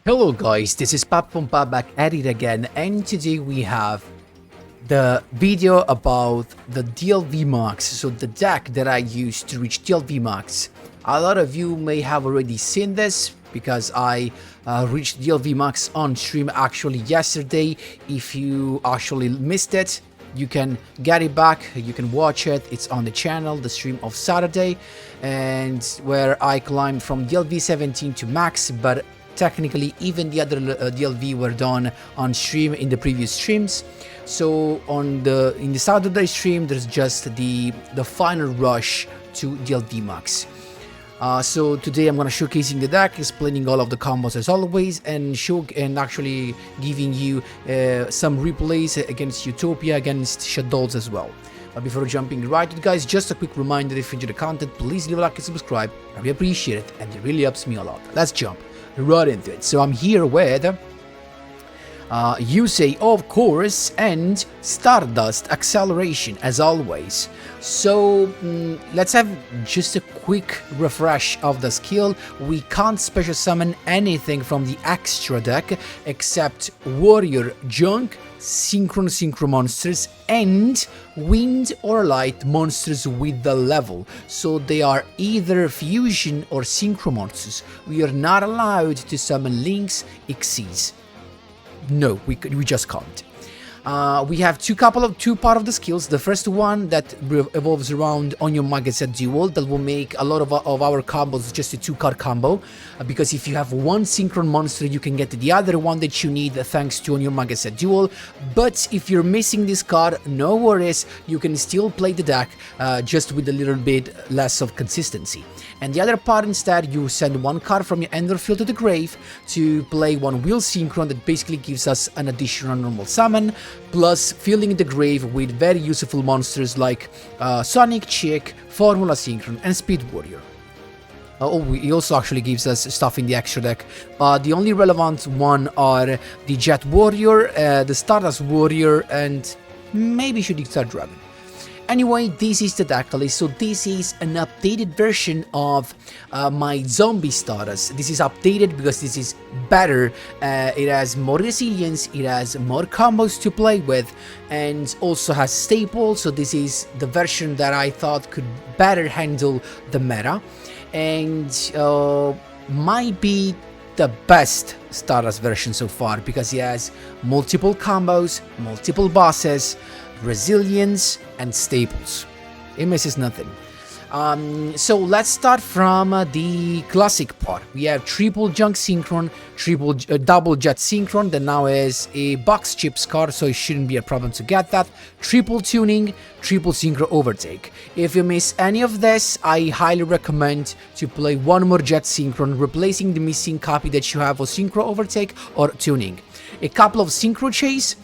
Hello guys, this is Pap from Pap back at it again, and today we have the video about the DLV Max, so the deck that I used to reach DLV Max. A lot of you may have already seen this because I reached DLV Max on stream actually yesterday. If you actually missed it, you can get it back, you can watch it, it's on the channel, the stream of Saturday, and where I climbed from DLV 17 to Max, but technically even the other DLV were done on stream in the previous streams. So in the Saturday stream there's just the final rush to DLV Max. So today I'm gonna showcasing the deck, explaining all of the combos as always, and actually giving you some replays against Utopia, against Shaddolls as well. But before jumping right in, guys, just a quick reminder: if you enjoy the content, please leave a like and subscribe. I really appreciate it, and it really helps me a lot. Let's jump right into it. So I'm here with yugioh, of course, and Stardust acceleration as always. So let's have just a quick refresh of the skill. We can't special summon anything from the extra deck except warrior, junk, synchro monsters, and wind or light monsters with the level. So they are either fusion or synchro monsters. We are not allowed to summon links, Xyz. No, we just can't. We have two part of the skills. The first one that revolves around on your magazine duel, that will make a lot of our combos just a 2-card combo, because if you have one synchron monster you can get the other one that you need thanks to on your magazine duel. But if you're missing this card, no worries, you can still play the deck just with a little bit less of consistency. And the other part, instead, you send one card from your ender field to the grave to play one wheel synchron that basically gives us an additional normal summon, plus filling the grave with very useful monsters like Sonic, Chick, Formula Synchron, and Speed Warrior. He also actually gives us stuff in the extra deck. The only relevant one are the Jet Warrior, the Stardust Warrior, and maybe Shooting Star Dragon. Anyway, this is the deck list. So this is an updated version of my zombie Stardust. This is updated because this is better. It has more resilience, it has more combos to play with, and also has staples. So this is the version that I thought could better handle the meta, and might be the best Stardust version so far, because it has multiple combos, multiple bosses, resilience, and staples. It misses nothing. So let's start from the classic part. We have triple junk synchron, double jet synchron that now is a box chips card, so it shouldn't be a problem to get that. Triple tuning, triple synchro overtake. If you miss any of this, I highly recommend to play one more jet synchron, replacing the missing copy that you have of synchro overtake or tuning. A couple of synchro chase,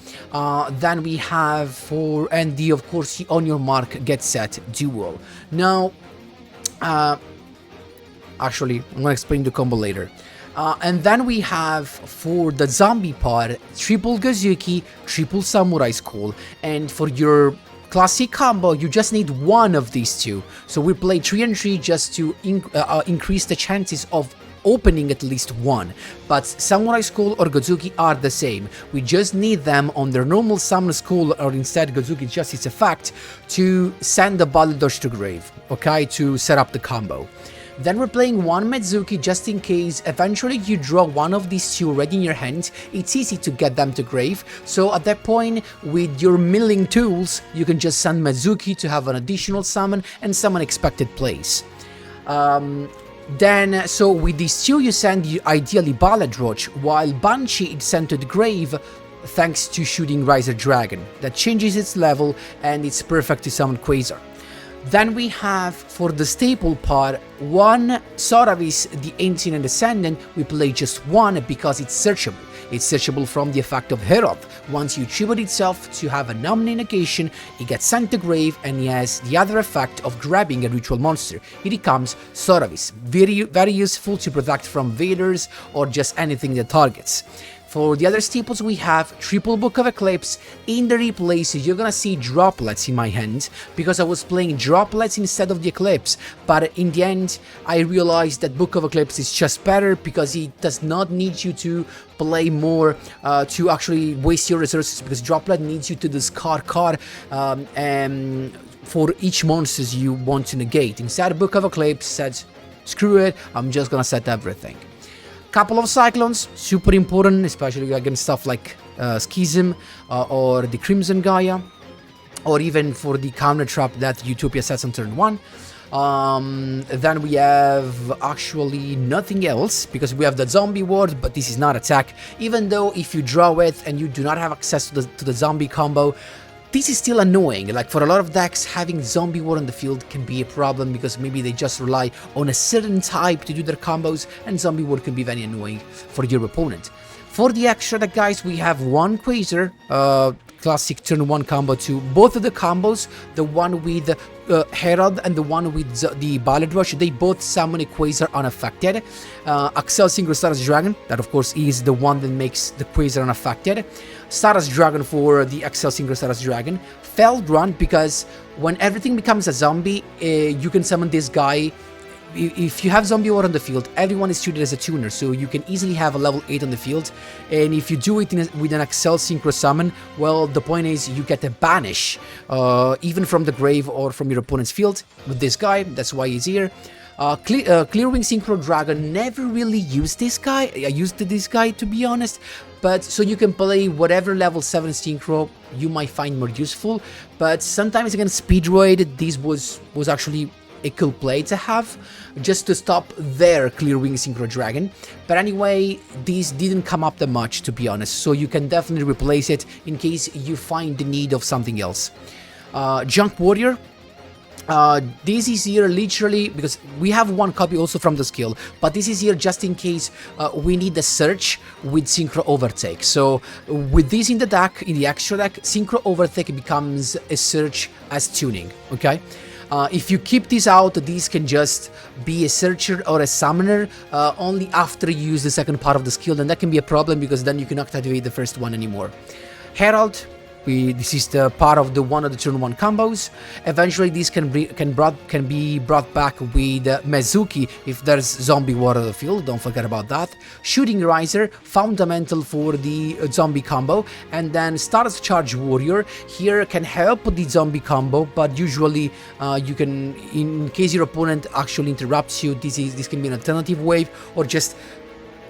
then we have and of course on your mark, get set, duel. Now actually I'm gonna explain the combo later. And then we have, for the zombie part, triple Gozuki, triple Samurai Skull, and for your classic combo you just need one of these two. So we play 3 and 3 just to increase the chances of opening at least one, but Samurai Skull or Gozuki are the same. We just need them on their normal Samurai Skull, or instead Gozuki just its effect, to send the BALERDROCH to grave, okay, to set up the combo. Then we're playing one Mezuki just in case eventually you draw one of these two already in your hand. It's easy to get them to grave, so at that point with your milling tools you can just send Mezuki to have an additional summon and some unexpected plays. Then, so with these two you send ideally BALERDROCH, while Banshee is sent to the grave thanks to Shooting Riser Dragon. That changes its level and it's perfect to summon QUASAR. Then we have, for the staple part, one Soravis, the Ancient and Ascendant. We play just one because it's searchable. It's searchable from the effect of Herald. Once you tribute itself to have a nominee negation, it gets sent to grave, and it has the other effect of grabbing a ritual monster. It becomes Soravis. Very useful to protect from Vaders or just anything that targets. For the other staples, we have triple Book of Eclipse. In the replays, you're gonna see droplets in my hand, because I was playing droplets instead of the Eclipse, but in the end, I realized that Book of Eclipse is just better, because it does not need you to play more to actually waste your resources, because droplet needs you to discard card for each monsters you want to negate. Instead, Book of Eclipse said, screw it, I'm just gonna set everything. Couple of Cyclones, super important, especially against stuff like Schism or the Crimson Gaia, or even for the counter trap that Utopia sets on turn 1. Then we have actually nothing else, because we have the Zombie Ward, but this is not attack, even though if you draw it and you do not have access to the zombie combo, this is still annoying. Like, for a lot of decks, having Zombie War on the field can be a problem, because maybe they just rely on a certain type to do their combos, and Zombie War can be very annoying for your opponent. For the extra deck, guys, we have one QUASAR, classic turn 1 combo to both of the combos, the one with Herald and the one with the BALERDROCH. They both summon a QUASAR unaffected. Accel Synchro Stardust Dragon, that of course is the one that makes the QUASAR unaffected. Stardust Dragon for the Accel Synchro Stardust Dragon. Feld Run, because when everything becomes a zombie, you can summon this guy. If you have Zombie War on the field, everyone is treated as a tuner, so you can easily have a level 8 on the field. And if you do it with an Accel Synchro Summon, well, the point is you get a banish, even from the grave or from your opponent's field with this guy. That's why he's here. Clearwing Synchro Dragon, never really used this guy. I used this guy, to be honest. But so you can play whatever level 7 Synchro you might find more useful. But sometimes against Speedroid, this was actually a cool play to have, just to stop their Clearwing Synchro Dragon. But anyway, these didn't come up that much, to be honest, so you can definitely replace it in case you find the need of something else. Junk Warrior. This is here literally because we have one copy also from the skill, but this is here just in case we need a search with Synchro Overtake. So with this in the deck, in the extra deck, Synchro Overtake becomes a search as tuning, okay? If you keep this out, this can just be a searcher or a summoner only after you use the second part of the skill, and that can be a problem because then you cannot activate the first one anymore. Herald. This is the part of the one of the turn 1 combos. Eventually, this can be brought back with Mezuki if there's Zombie War on the field. Don't forget about that. Shooting Riser, fundamental for the zombie combo, and then Stardust Charge Warrior here can help the zombie combo, but usually you can, in case your opponent actually interrupts you, this can be an alternative wave or just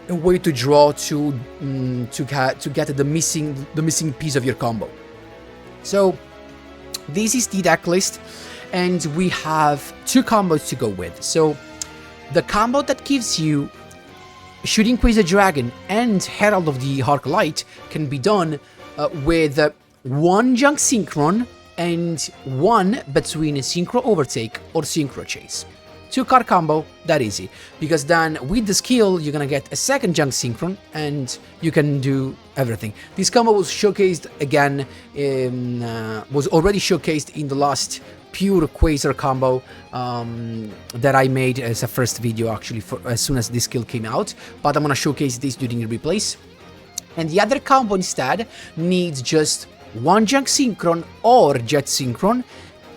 a way to draw to get the missing piece of your combo. So this is the deck list, and we have 2 combos to go with. So the combo that gives you Shooting QUASAR Dragon and Herald of the Arc Light can be done with 1 Junk Synchron and 1 between Synchro Overtake or Synchro Chase. 2-card combo, that easy, because then with the skill you're gonna get a second Junk Synchron and you can do everything. This combo was showcased again, was already showcased in the last pure QUASAR combo that I made as a first video actually as soon as this skill came out, but I'm gonna showcase this during the replays. And the other combo instead needs just 1 Junk Synchron or Jet Synchron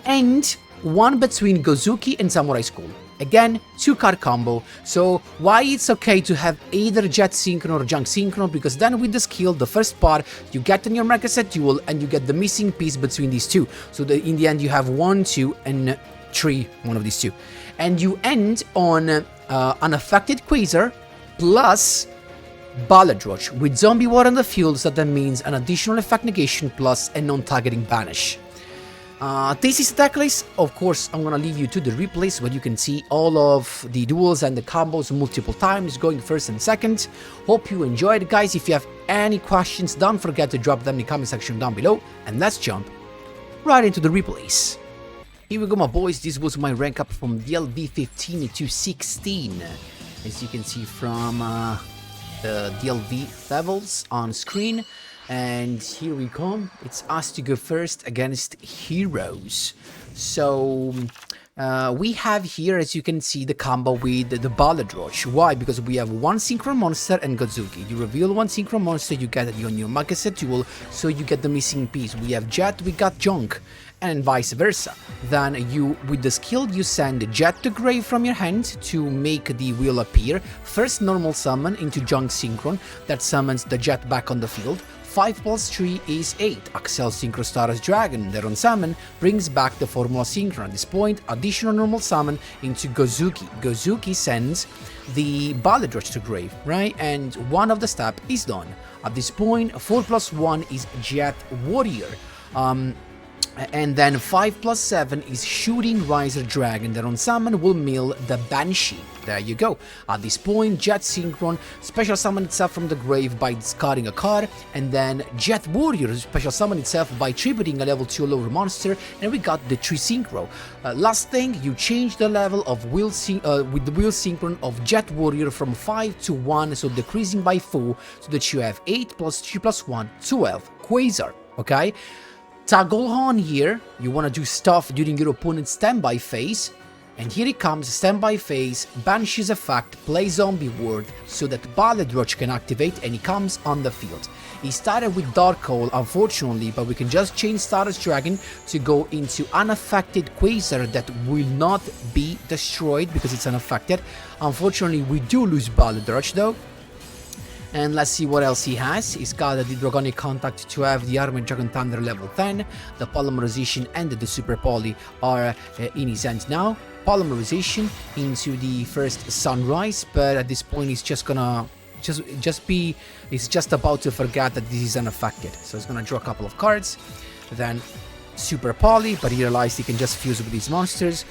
and 1 between Gozuki and Samurai School. Again, 2-card combo, so why it's okay to have either Jet Synchron or Junk Synchron, because then with the skill, the first part, you get on your Mega Set Duel and you get the missing piece between these two. So in the end you have 1, 2 and 3, one of these two. And you end on unaffected QUASAR plus BALERDROCH with Zombie War on the field, so that means an additional effect negation plus a non-targeting banish. This is the deck list. Of course, I'm gonna leave you to the replays where you can see all of the duels and the combos multiple times, going first and second. Hope you enjoyed, guys. If you have any questions, don't forget to drop them in the comment section down below, and let's jump right into the replays. Here we go, my boys. This was my rank up from DLV 15 to 16. As you can see from the DLV levels on screen. And here we come, it's us to go first against heroes. So we have here, as you can see, the combo with the BALERDROCH. Why? Because we have one Synchro Monster and Godzuki. You reveal one Synchro Monster, you get it on your Magaset Duel, so you get the missing piece. We have Jet, we got Junk, and vice versa. Then you, with the skill, you send Jet to grave from your hand to make the wheel appear. First normal summon into Junk Synchron, that summons the Jet back on the field. 5 plus 3 is 8. Accel Synchro Stardust Dragon, their on summon, brings back the Formula Synchron. At this point, additional normal summon into Godzuki. Godzuki sends the BALERDROCH to grave, right? And one of the step is done. At this point, 4 plus 1 is Jet Warrior. And then 5 plus 7 is Shooting Riser Dragon. That on summon will mill the Banshee. There you go. At this point, Jet Synchron special summon itself from the grave by discarding a card, and then Jet Warrior special summon itself by tributing a level 2 lower monster, and we got the 3 Synchro. Last thing, you change the level of with the Wheel Synchron of Jet Warrior from 5 to 1, so decreasing by 4, so that you have 8 plus 3 plus 1, 12. QUASAR, okay? Toggle on here, you want to do stuff during your opponent's standby phase, and here it comes, standby phase, Banshee's effect, play Zombie Ward, so that BALERDROCH can activate and he comes on the field. He started with Dark Hole, unfortunately, but we can just change Stardust Dragon to go into unaffected QUASAR that will not be destroyed because it's unaffected. Unfortunately, we do lose BALERDROCH though. And let's see what else he has. He's got the Dragonic Contact to have the Armored Dragon Thunder level 10. The Polymerization and the Super Poly are in his hands now. Polymerization into the first Sunrise, but at this point he's just gonna he's just about to forget that this is unaffected. So he's gonna draw a couple of cards. Then Super Poly, but he realized he can just fuse with these monsters.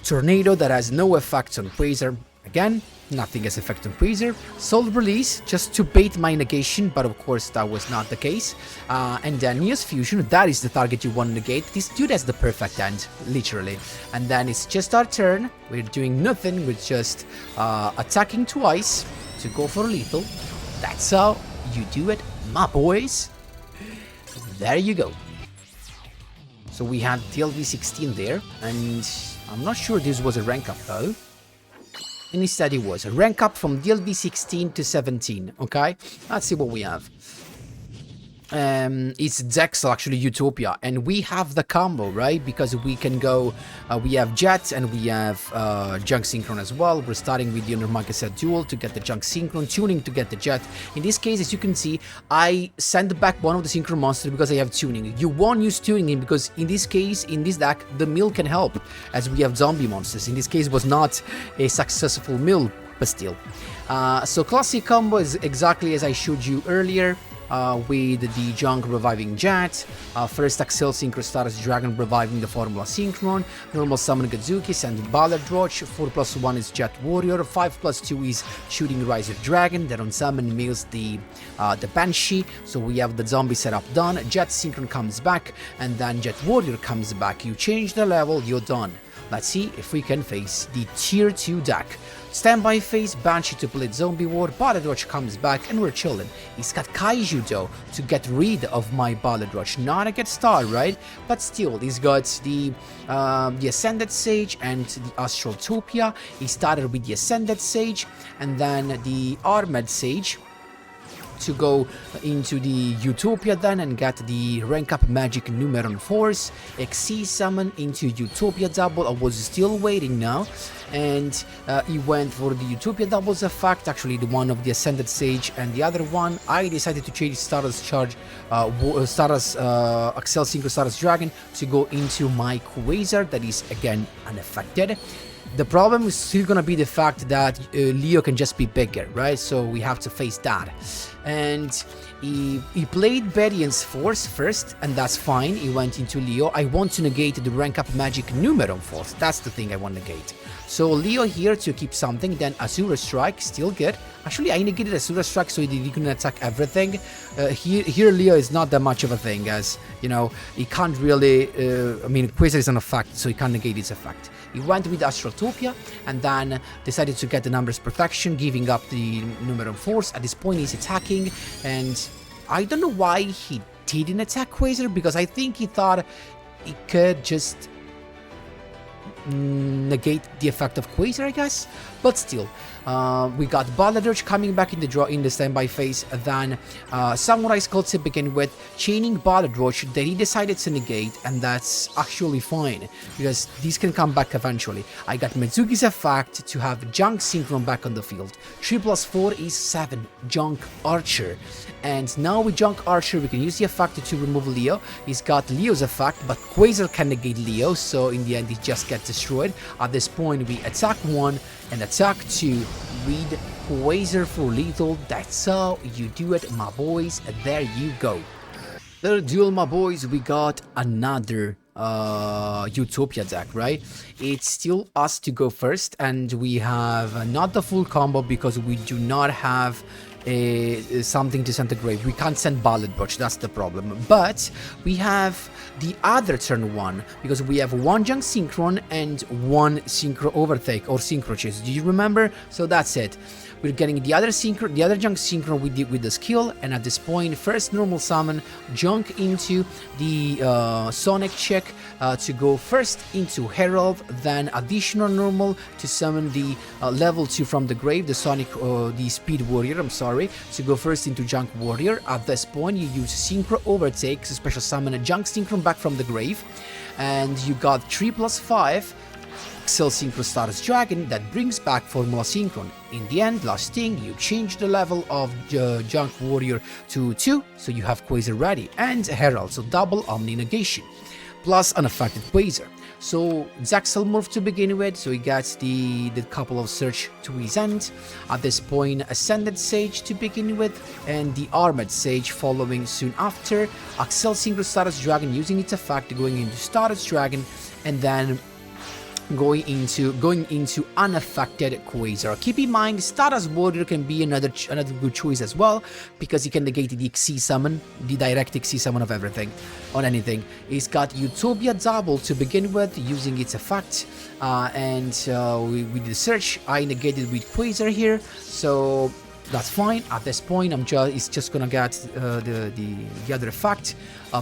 Tornado that has no effect on QUASAR. Again, nothing has effect on QUASAR. Soul Release, just to bait my negation, but of course that was not the case. And then Neos Fusion, that is the target you want to negate. This dude has the perfect end, literally. And then it's just our turn. We're doing nothing, we're just attacking twice to go for lethal. That's how you do it, my boys. There you go. So we had DLV 16 there, and I'm not sure this was a rank up though. And instead it was a rank up from DLV 16 to 17, okay? Let's see what we have. It's Dex, actually, Utopia, and we have the combo, right? Because we can go, we have Jet and we have Junk Synchron as well. We're starting with the Under Magaset Duel to get the Junk Synchron, tuning to get the Jet. In this case, as you can see, I send back one of the Synchron monsters because I have tuning. You won't use tuning because in this case, in this deck, the mill can help, as we have zombie monsters. In this case, it was not a successful mill, but still. So classic combo is exactly as I showed you earlier. With the Junk reviving Jet, first Accel Synchro Stardust Dragon reviving the Formula Synchron, normal summon Godzuki, send BALERDROCH, 4 plus 1 is Jet Warrior, 5 plus 2 is Shooting Riser Dragon, that on summon mills the Banshee, so we have the zombie setup done, Jet Synchron comes back, and then Jet Warrior comes back. You change the level, you're done. Let's see if we can face the tier 2 deck. Standby phase, Banshee to play Zombie War, BALERDROCH comes back, and we're chilling. He's got Kaiju though, to get rid of my BALERDROCH. Not a good start, right? But still, he's got the Ascended Sage and the Astral Utopia. He started with the Ascended Sage, and then the Armored Sage, to go into the Utopia then and get the rank up magic Numeron Force, XC summon into Utopia double. I was still waiting now, and he went for the Utopia doubles effect, actually the one of the Ascended Sage, and the other one I decided to change Stardust Charge, Stardust Accel Synchro Stardust Dragon to go into my QUASAR that is again unaffected. The problem is still gonna be the fact that Leo can just be bigger, right? So we have to face that. And he played Berian's Force first, and that's fine. He went into Leo. I want to negate the rank up magic Numeron Force. That's the thing I want to negate. So Leo here to keep something. Then Asura Strike, still good. Actually, I negated Asura Strike so he can attack everything. Here Leo is not that much of a thing, as you know, he can't really. I mean, QUASAR is an effect, so he can't negate its effect. He went with Astral Utopia and then decided to get the numbers protection, giving up the Numeron Force. At this point, he's attacking, and I don't know why he didn't attack QUASAR, because I think he thought he could just negate the effect of QUASAR, I guess. But still, we got BALERDROCH coming back in the standby phase, then Samurai Skull to begin with, chaining BALERDROCH that he decided to negate, and that's actually fine, because these can come back eventually. I got Mezugi's effect to have Junk Synchron back on the field. 3 plus 4 is 7, Junk Archer. And now with Junk Archer, we can use the effect to remove Leo. He's got Leo's effect, but QUASAR can negate Leo, so in the end he just gets destroyed. At this point, we attack 1 and attack 2 with QUASAR for lethal. That's how you do it, my boys. There you go. The duel, my boys, we got another Utopia deck, right? It's still us to go first, and we have not the full combo because we do not have something to send to grave. We can't send BALERDROCH, that's the problem. But we have the other turn 1, because we have 1 Junk Synchron and 1 Synchro Overtake or Synchro Chase. Do you remember? So that's it. We're getting the other Junk Synchron with the skill, and at this point, first normal summon, Junk into the Sonic check to go first into Herald, then additional normal to summon the level 2 from the grave, the Speed Warrior, I'm sorry, to go first into Junk Warrior. At this point, you use Synchro Overtake to special summon a Junk Synchron back from the grave, and you got 3 plus 5 Accel Synchro Stardust Dragon that brings back Formula Synchron. In the end, last thing, you change the level of Junk Warrior to 2, so you have QUASAR ready, and Herald, so double Omni Negation, plus unaffected QUASAR. So Zaxel morph to begin with, so he gets the couple of search to his end. At this point, Ascended Sage to begin with, and the Armored Sage following soon after. Accel Synchro Stardust Dragon using its effect, going into Stardust Dragon, and then going into unaffected QUASAR. Keep in mind, Stardust Warrior can be another good choice as well, because he can negate the XC summon, the direct XC summon of everything, on anything. He's got Utopia double to begin with, using its effect, and with the search, I negated with QUASAR here, so that's fine. At this point, it's just gonna get the other effect.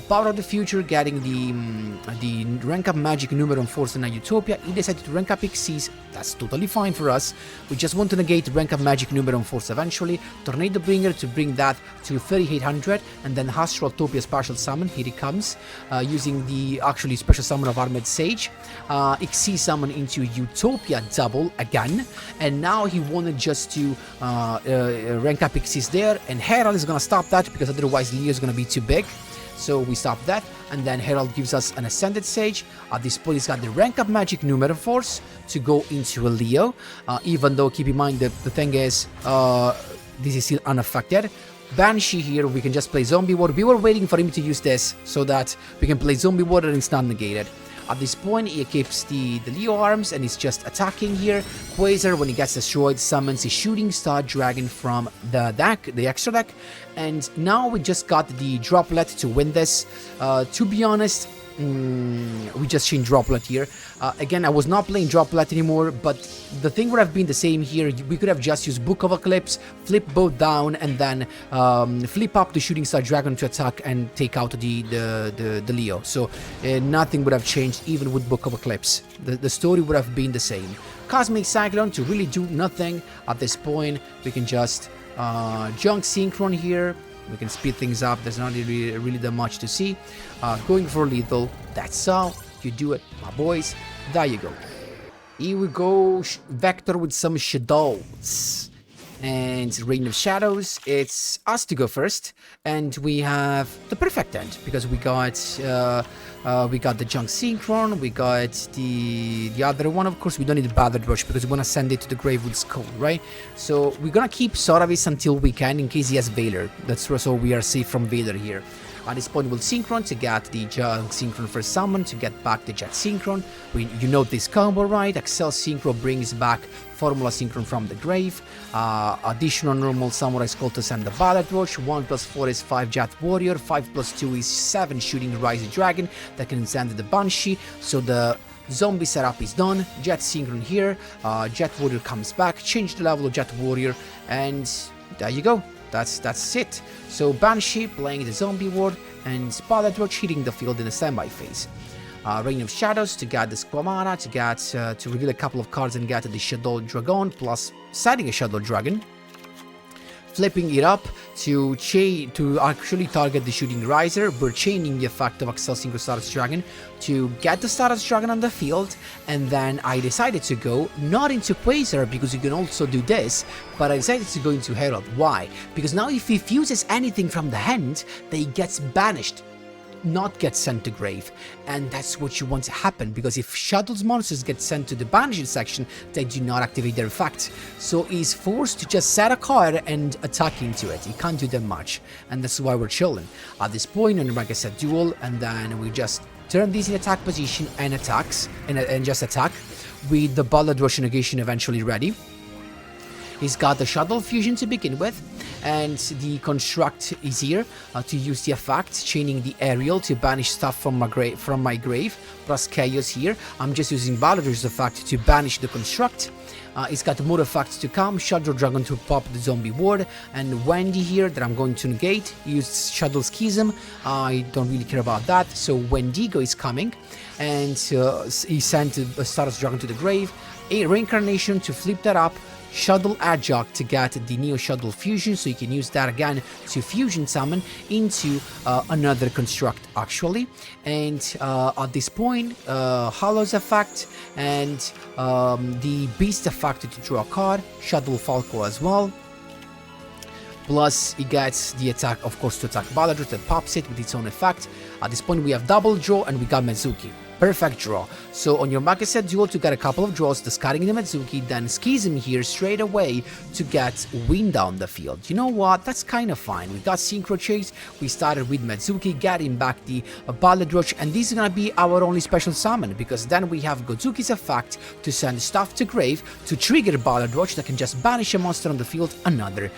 Power of the Future, getting the rank up magic number on Force and Utopia. He decided to rank up Xyz. That's totally fine for us. We just want to negate rank up magic number on Force eventually. Tornado Bringer to bring that to 3800, and then Astral Utopia special summon. Here he comes, using the actually special summon of Armored Sage. Xyz summon into Utopia double again, and now he wanted just to rank up Xyz there, and Herald is gonna stop that because otherwise Leo is gonna be too big. So we stop that, and then Herald gives us an Ascended Sage. At this point, he's got the rank up magic numero force to go into a Leo, even though keep in mind that the thing is, this is still unaffected. Banshee here, we can just play Zombie Ward. We were waiting for him to use this so that we can play Zombie Ward and it's not negated. At this point, he equips the Leo arms and he's just attacking here. QUASAR, when he gets destroyed, summons a Shooting Star Dragon from the deck, the extra deck. And now we just got the Droplet to win this. To be honest, we just changed Droplet here. Again, I was not playing Droplet anymore, but the thing would have been the same here. We could have just used Book of Eclipse, flip both down, and then flip up the Shooting Star Dragon to attack and take out the Leo. So nothing would have changed even with Book of Eclipse. The story would have been the same. Cosmic Cyclone to really do nothing. At this point, we can just Junk Synchron here. We can speed things up. There's not really that much to see. Going for lethal. That's how you do it, my boys. There you go. Here we go. Vector with some Shaddolls. And Reign of Shadows. It's us to go first. And we have the perfect end. Because we got the Junk Synchron. We got the other one. Of course, we don't need the BALERDROCH because we want to send it to the grave with Skull, right? So we're going to keep Soravis until we can in case he has Valor. That's so we are safe from Valor here. At this point, we'll Synchron to get the Junk Synchron first summon to get back the Jet Synchron. You know this combo, right? Accel Synchro brings back Formula Synchron from the grave. Additional normal Samurai Skull to send the BALERDROCH. 1 plus 4 is 5 Jet Warrior. 5 plus 2 is 7 Shooting Rising Dragon that can send the Banshee. So the zombie setup is done. Jet Synchron here. Jet Warrior comes back. Change the level of Jet Warrior. And there you go. That's it. So Banshee playing the Zombie Ward and BALERDROCH hitting the field in the standby phase. Reign of Shadows to get the Squamana, to get to reveal a couple of cards and get the Shadow Dragon, plus setting a Shadow Dragon. Flipping it up to actually target the Shooting Riser. We're chaining the effect of Accel Synchro Stardust Dragon to get the Stardust Dragon on the field, and then I decided to go not into QUASAR because you can also do this, but I decided to go into Herald. Why? Because now if he fuses anything from the hand, they gets banished, not get sent to grave, and that's what you want to happen, because if Shaddolls monsters get sent to the banishing section, they do not activate their effect, so he's forced to just set a card and attack into it. He can't do that much, and that's why we're chilling at this point. And like I said, duel, and then we just turn these in attack position and attacks, and just attack with the BALERDROCH negation eventually ready. He's got the Shadow Fusion to begin with, and the Construct is here to use the effect, chaining the Aerial to banish stuff from my grave, plus Chaos here. I'm just using BALERDROCH's effect to banish the Construct. It's got more effects to come, Shadow Dragon to pop the Zombie Ward, and Wendy here that I'm going to negate, used Shadow Schism. I don't really care about that, so Wendigo is coming, and he sent a Stardust Dragon to the grave, a Reincarnation to flip that up, Shadow Adjunct to get the Neo Shadow Fusion, so you can use that again to fusion summon into another construct actually. And at this point, Hollow's effect and the Beast effect to draw a card, Shadow Falco as well. Plus, he gets the attack, of course, to attack BALERDROCH that pops it with its own effect. At this point, we have double draw and we got Mezuki. Perfect draw. So on your market set duel to get a couple of draws, discarding the Mezuki, then Schism here straight away to get Wind down the field. You know what? That's kind of fine. We got Synchro Chase, we started with Mezuki, getting back the BALERDROCH, and this is gonna be our only special summon, because then we have Gozuki's effect to send stuff to grave to trigger BALERDROCH that can just banish a monster on the field, another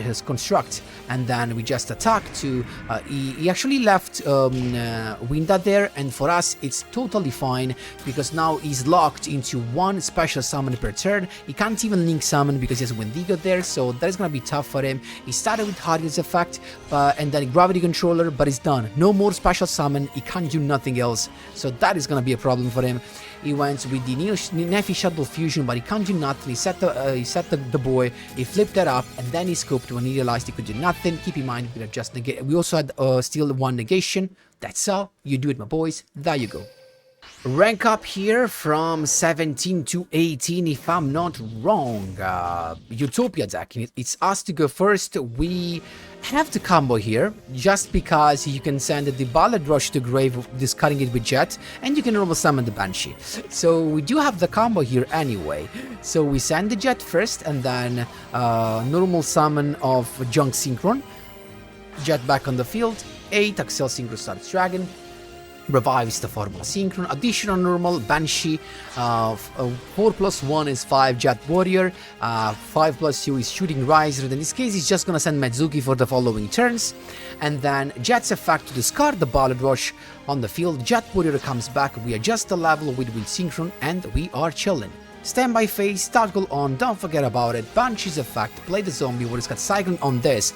his construct, and then we just attack to he actually left Winda there, and for us it's totally fine because now he's locked into one special summon per turn. He can't even link summon because he has Wendigo there, so that is gonna be tough for him. He started with Hardin's effect and then Gravity Controller, but it's done. No more special summon, he can't do nothing else, so that is gonna be a problem for him. He went with the Nephi Shadow Fusion, but he can't do nothing. He set the boy, he flipped that up, and then he scoped when he realized he could do nothing. Keep in mind, we have just we also had still one negation. That's how you do it, my boys. There you go. Rank up here from 17 to 18, if I'm not wrong. Utopia deck. It's us to go first. We have the combo here, just because you can send the BALERDROCH to grave, discarding it with Jet, and you can normal summon the Banshee. So we do have the combo here anyway. So we send the Jet first, and then normal summon of Junk Synchron. Jet back on the field. 8 Accel Synchro Stardust Dragon. Revives the Formula Synchron, additional normal Banshee, 4+1 is 5 Jet Warrior, 5+2 is Shooting Riser. In this case, he's just gonna send Mezuki for the following turns, and then Jet's effect to discard the BALERDROCH on the field. Jet Warrior comes back, we adjust the level with Wind Synchron, and we are chilling. Standby phase, toggle on, don't forget about it. Banshee's effect, play the Zombie Ward, it's got Cyclone on this.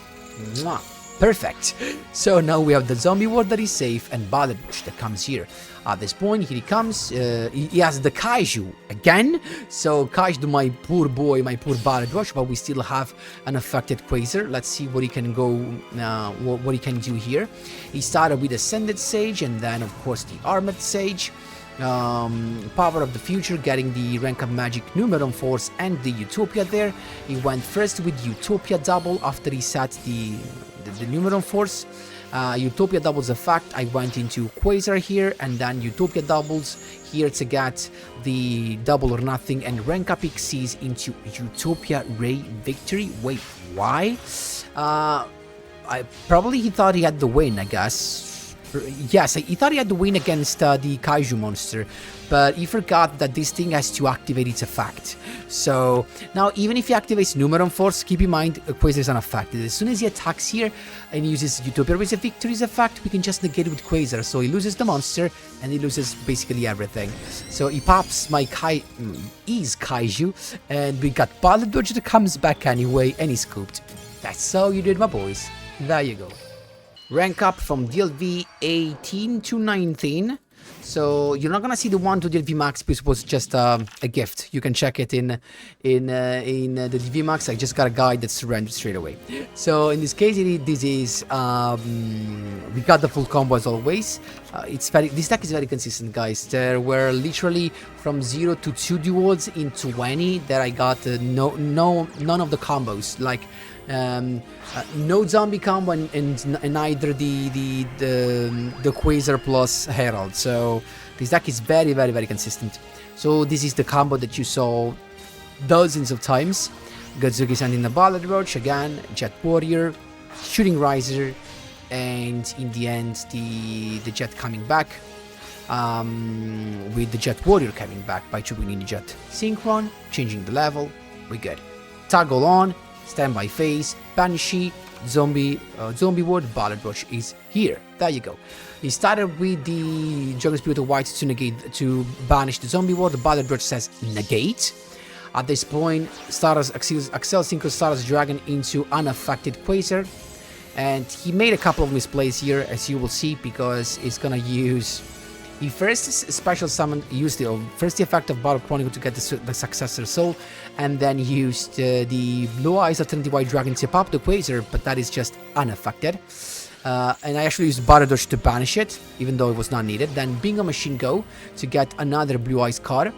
Mwah. Perfect. So now we have the Zombie Ward that is safe, and BALERDROCH that comes here. At this point, here he comes. He has the Kaiju again. So Kaiju, my poor boy, my poor BALERDROCH, but we still have an affected QUASAR. Let's see what he can go, what he can do here. He started with Ascended Sage, and then of course the Armored Sage. Power of the Future, getting the rank up magic Numeron Force and the Utopia there. He went first with Utopia double after he set the Numeron Force. Utopia doubles effect, I went into QUASAR here, and then Utopia doubles here to get the double or nothing, and rank up Xyz into Utopia Ray Victory. Wait, why? Probably he thought he had the win, I guess. Yes, he thought he had the win against the Kaiju monster, but he forgot that this thing has to activate its effect. So now, even if he activates Numeron Force, keep in mind QUASAR is unaffected. As soon as he attacks here and uses Utopia Raise a Victory's effect, we can just negate it with QUASAR. So he loses the monster and he loses basically everything. So he pops my Kaiju, and we got BALERDROCH that comes back anyway, and he scooped. That's how you did, my boys. There you go. Rank up from DLV 18 to 19. So you're not gonna see the 1 to DLV Max because it was just a gift. You can check it in the DLV Max. I just got a guide that's surrendered straight away. So in this case, this is we got the full combo as always. This deck is very consistent, guys. There were literally from 0 to 2 duels in 20 that I got none of the combos, like no zombie combo and neither the QUASAR plus Herald. So this deck is very, very, very consistent. So this is the combo that you saw dozens of times. Godzuki sending the BALERDROCH again, Jet Warrior, Shooting Riser, and in the end the Jet coming back, with the Jet Warrior coming back by chopping in the Jet Synchron, changing the level. We good. Toggle on, standby phase, Banshee, Zombie Ward, BALERDROCH is here. There you go. He started with the Juggling Spirit of White to banish the Zombie Ward. The BALERDROCH says negate. At this point, Stardust Accel Synchro Stardust Dragon into unaffected QUASAR. And he made a couple of misplays here, as you will see, because it's gonna use... He first special summoned, used the effect of Battle Chronicle to get the Successor Soul, and then used the Blue Eyes Alternative White Dragon to pop the QUASAR, but that is just unaffected. And I actually used BALERDROCH to banish it, even though it was not needed. Then Bingo Machine Go to get another Blue Eyes card.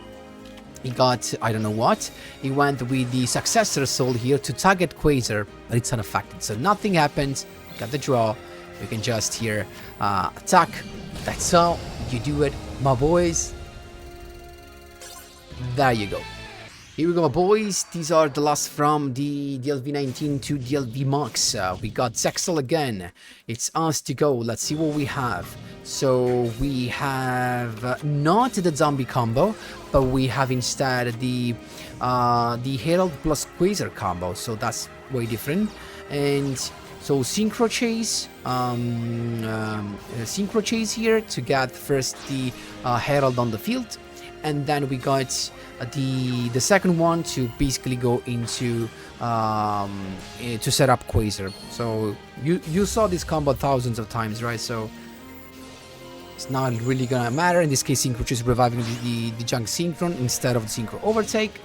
He got, I don't know what. He went with the Successor Soul here to target QUASAR, but it's unaffected. So nothing happens. Got the draw. You can just here attack. That's how you do it, my boys. There you go. Here we go, my boys. These are the last from the DLV 19 to DLV Max. We got Zexal again. It's us to go. Let's see what we have. So we have not the zombie combo, but we have instead the Herald plus QUASAR combo. So that's way different. And so Synchro Chase here to get first the Herald on the field, and then we got the second one to basically go into to set up QUASAR. So you saw this combo thousands of times, right? So it's not really gonna matter. In this case, Synchro Chase reviving the Junk Synchron instead of the Synchro Overtake.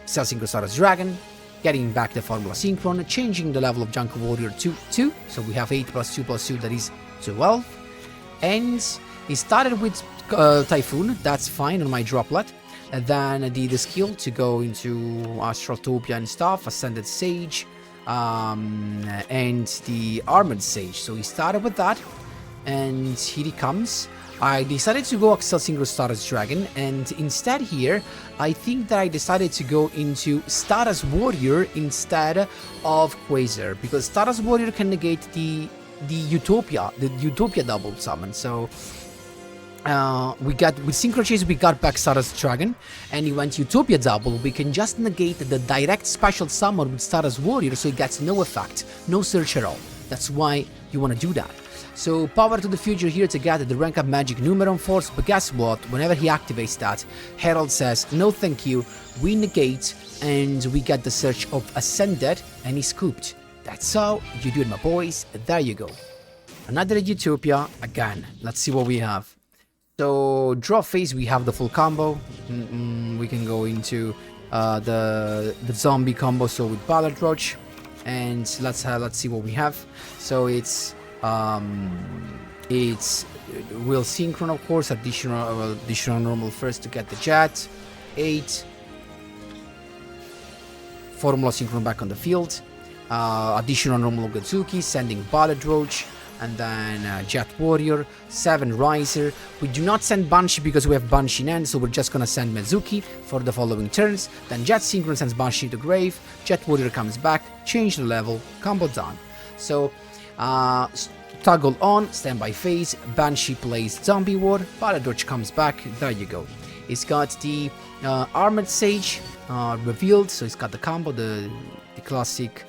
Cell Synchro Stardust Dragon, getting back the Formula Synchron, changing the level of Junk Warrior to 2. So we have 8 plus 2 plus 2, that is 12. And he started with Typhoon, that's fine on my droplet. And then the skill to go into Utopia and stuff, Ascended Sage, and the Armored Sage. So he started with that, and here he comes. I decided to go Accel Synchro Stardust Dragon, and instead here, I think that I decided to go into Stardust Warrior instead of QUASAR, because Stardust Warrior can negate the Utopia double summon. So we got with Synchro Chase, we got back Stardust Dragon, and he went Utopia double. We can just negate the direct special summon with Stardust Warrior, so it gets no effect, no search at all. That's why you want to do that. So power to the future here to get the rank up magic Numeron Force, but guess what? Whenever he activates that, Herald says no thank you, we negate, and we get the search of Ascended, and he's scooped. That's how you do it, my boys. There you go. Another Utopia again. Let's see what we have. So draw phase, we have the full combo. We can go into the zombie combo, so with BALERDROCH, and let's see what we have. So it's Will Synchron, of course, additional normal first to get the Jet, 8, Formula Synchron back on the field, additional normal Godzuki, sending BALERDROCH, and then Jet Warrior, 7 Riser. We do not send Banshee because we have Banshee in hand, so we're just gonna send Mezuki for the following turns. Then Jet Synchron sends Banshee to grave, Jet Warrior comes back, change the level, combo done. So toggle on, standby phase, Banshee plays Zombie Ward, BALERDROCH comes back, there you go. It's got the Armored Sage revealed, so it's got the combo, the classic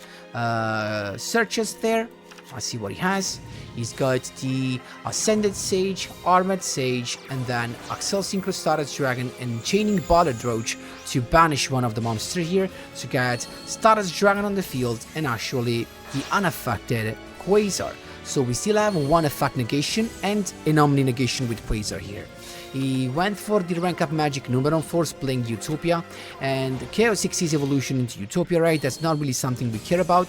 searches there. Let's see what he has. He's got the Ascended Sage, Armored Sage, and then Accel Synchro Stardust Dragon, and chaining BALERDROCH to banish one of the monsters here to get Stardust Dragon on the field and actually the unaffected QUASAR. So we still have one effect negation and an Omni negation with QUASAR here. He went for the rank up magic Numeron Force playing Utopia, and Chaos 6's evolution into Utopia, right? That's not really something we care about.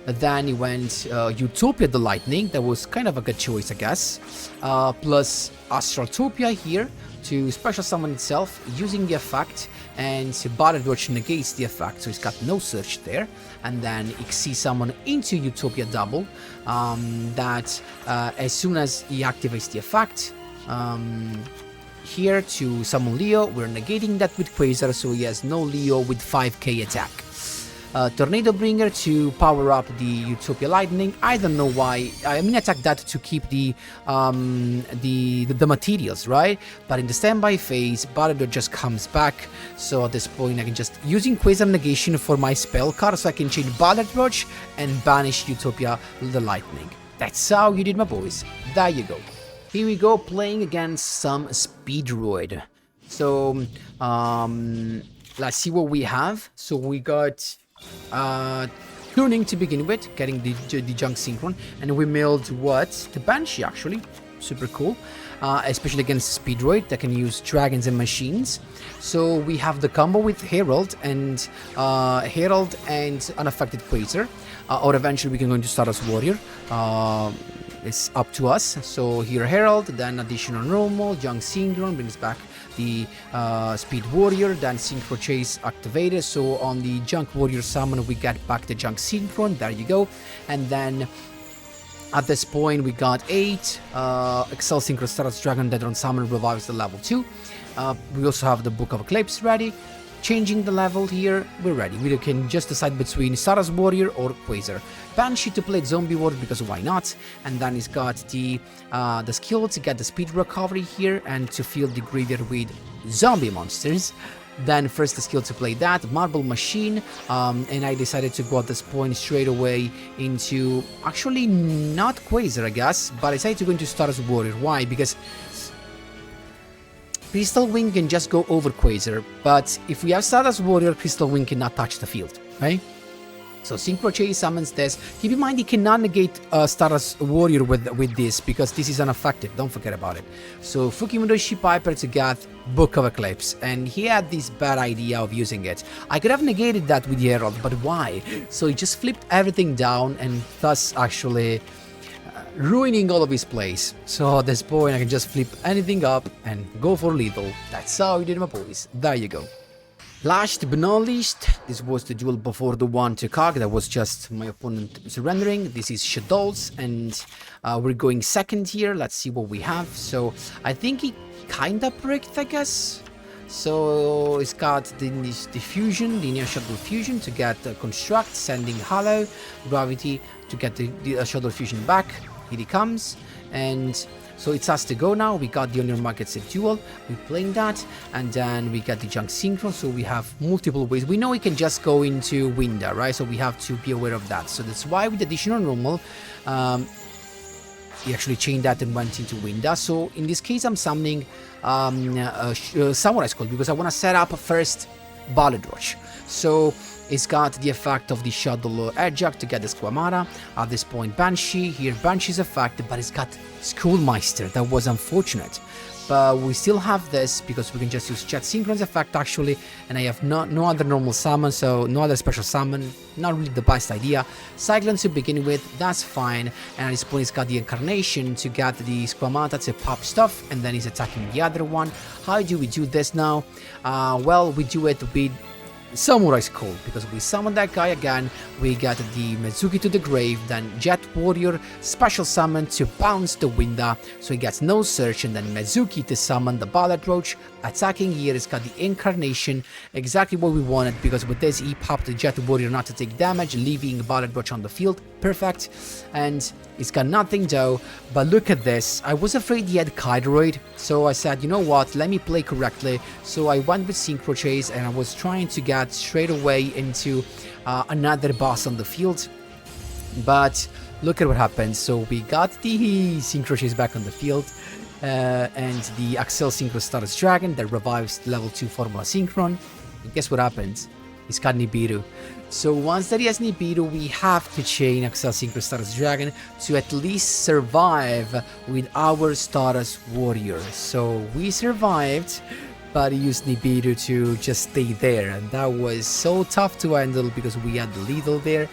But then he went Utopia the Lightning, that was kind of a good choice, I guess. Plus Astraltopia here to special summon itself using the effect, and BALERDROCH negates the effect, so he's got no search there. And then XC summon into Utopia double, that as soon as he activates the effect, here to summon Leo, we're negating that with QUASAR, so he has no Leo with 5k attack. Tornado Bringer to power up the Utopia Lightning. I don't know why. I mean, attack that to keep the materials, right? But in the standby phase, BALERDROCH just comes back. So at this point, I can just using QUASAR negation for my spell card, so I can change BALERDROCH and banish Utopia the Lightning. That's how you did, my boys. There you go. Here we go, playing against some Speedroid. So let's see what we have. So we got tuning to begin with, getting the junk synchron, and we milled what? The Banshee, actually. Super cool. Especially against Speedroid that can use dragons and machines. So we have the combo with Herald and unaffected QUASAR, or eventually we can go into Stardust Warrior. It's up to us. So here Herald, then additional normal, Young Synchron brings back the Speed Warrior, then Synchro Chase activated. So on the Junk Warrior summon, we get back the Junk Synchron. There you go. And then at this point, we got 8 Excel Synchro Stardust Dragon that on summon revives the level 2. We also have the Book of Eclipse ready. Changing the level here, we're ready. We can just decide between Stardust Warrior or QUASAR. Banshee to play Zombie Ward because why not? And then he's got the skill to get the speed recovery here and to fill the graveyard with zombie monsters. Then first the skill to play that, Marble Machine, and I decided to go at this point straight away into, actually not QUASAR I guess, but I decided to go into Stardust Warrior. Why? Because Crystal Wing can just go over QUASAR, but if we have Stardust Warrior, Crystal Wing cannot touch the field, right? So Synchro Chase summons this. Keep in mind he cannot negate Stardust Warrior with this, because this is unaffected, don't forget about it. So Fukimuroshi Piper to get Book of Eclipse, and he had this bad idea of using it. I could have negated that with Herald, but why? So he just flipped everything down and thus actually ruining all of his plays. So at this point I can just flip anything up and go for lethal. That's how you did, my boys. There you go. Last but not least, this was the duel before the one to Cog. That was just my opponent surrendering. This is Shaddolls, and we're going second here. Let's see what we have. So I think he kinda bricked, I guess. So it's got the fusion, the Neo Shadow Fusion to get Construct, sending Hollow, Gravity to get the Shadow Fusion back. Here he comes, and so it's us to go now. We got the Onion Markets at Duel, we're playing that, and then we got the Junk Synchron, so we have multiple ways. We know we can just go into Winda, right? So we have to be aware of that. So that's why with additional normal, he actually chained that and went into Winda. So in this case, I'm summoning Samurai Skull because I want to set up first BALERDROCH. So it's got the effect of the Shadow Edgejack to get the Squamata. At this point, Banshee. Here, Banshee's effect, but it's got Schoolmeister. That was unfortunate. But we still have this because we can just use Jet Synchron's effect actually, and I have no other normal summon, so no other special summon. Not really the best idea. Cyclone to begin with, that's fine. And at this point, it's got the Incarnation to get the Squamata to pop stuff, and then he's attacking the other one. How do we do this now? Well, we do it with Samurai Skull, because we summon that guy again, we get the Mezuki to the grave, then Jet Warrior special summon to bounce the Winda, so he gets no search, and then Mezuki to summon the BALERDROCH. Attacking here, it's got the Incarnation, exactly what we wanted, because with this he popped the Jet Warrior not to take damage, leaving BALERDROCH on the field. Perfect. And it's got nothing though, but look at this. I was afraid he had Kydroid, so I said, you know what, let me play correctly. So I went with Synchro Chase, and I was trying to get straight away into another boss on the field. But look at what happened. So we got the Synchro Chase back on the field, and the Axel Synchro Stardust Dragon that revives level 2 Formula Synchron. And guess what happens? He's got Nibiru. So once that he has Nibiru, we have to chain Axel Synchro Stardust Dragon to at least survive with our Stardust Warrior. So we survived, but he used Nibiru to just stay there, and that was so tough to handle because we had Lethal there.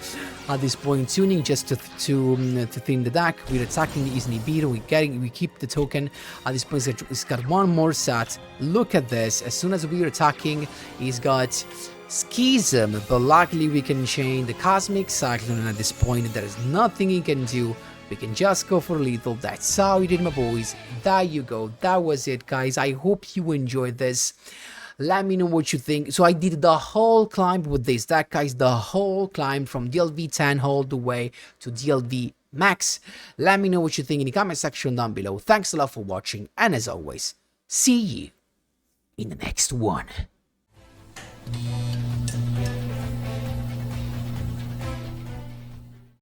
At this point, tuning just to thin the deck. We're attacking his Nibiru, we keep the token. At this point, he's got one more set. Look at this. As soon as we're attacking, he's got Schism, but luckily we can chain the Cosmic Cyclone, and at this point there is nothing he can do. We can just go for lethal. That's how we did, my boys. There you go. That was it, guys. I hope you enjoyed this. Let me know what you think. So I did the whole climb with this deck, guys. The whole climb from DLV 10 all the way to DLV Max. Let me know what you think in the comment section down below. Thanks a lot for watching, and as always, see you in the next one.